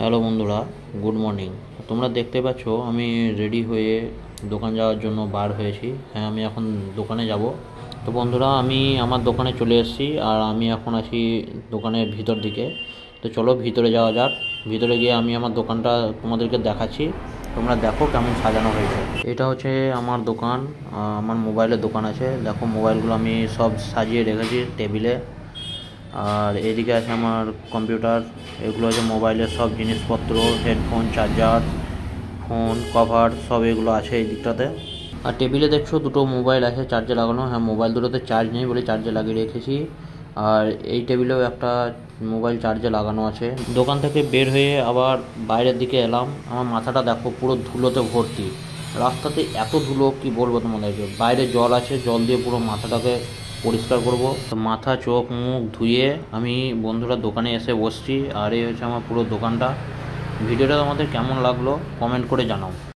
Hello বন্ধুরা, good morning. তোমরা দেখতে পাচ্ছ আমি রেডি হয়ে দোকান যাওয়ার জন্য বার হয়েছি। হ্যাঁ, আমি এখন দোকানে যাব। তো বন্ধুরা, আমি আমার দোকানে চলে এসেছি আর আমি এখন আছি দোকানের ভিতর দিকে। তো চলো ভিতরে যাওয়া যাক। ভিতরে গিয়ে আমি আমার দোকানটা তোমাদেরকে দেখাচ্ছি। তোমরা দেখো কেমন সাজানো হয়েছে। এটা হচ্ছে আমার দোকান। আমার মোবাইলের দোকান আছে। দেখো মোবাইলগুলো আমি সব সাজিয়ে রেখেছি টেবিলে। আর এদিকে আছে আমার কম্পিউটার। এগুলো হচ্ছে মোবাইলের সব জিনিসপত্র, হেডফোন, চার্জার, ফোন কভার সব এগুলো আছে এই দিকটাতে। আর টেবিলে দেখছো দুটো মোবাইল আছে চার্জে লাগানো। হ্যাঁ, মোবাইল দুটোতে চার্জ নেই বলে চার্জে লাগিয়ে রেখেছি। আর এই টেবিলেও একটা মোবাইল চার্জে লাগানো আছে। দোকান থেকে বের হয়ে আবার বাইরের দিকে এলাম। আমার মাথাটা দেখো পুরো ধুলোতে ভর্তি। রাস্তাতে এত ধুলো কি বলবো তোমাদেরকে। বাইরে জল আছে, জল দিয়ে পুরো মাথাটাকে পরিষ্কার করব। তো মাথা চোখ মুখ ধুয়ে আমি বন্ধুরা দোকানে এসে বসছি। আর এই হচ্ছে আমার পুরো দোকানটা। ভিডিওটা তোমাদের কেমন লাগলো কমেন্ট করে জানাও।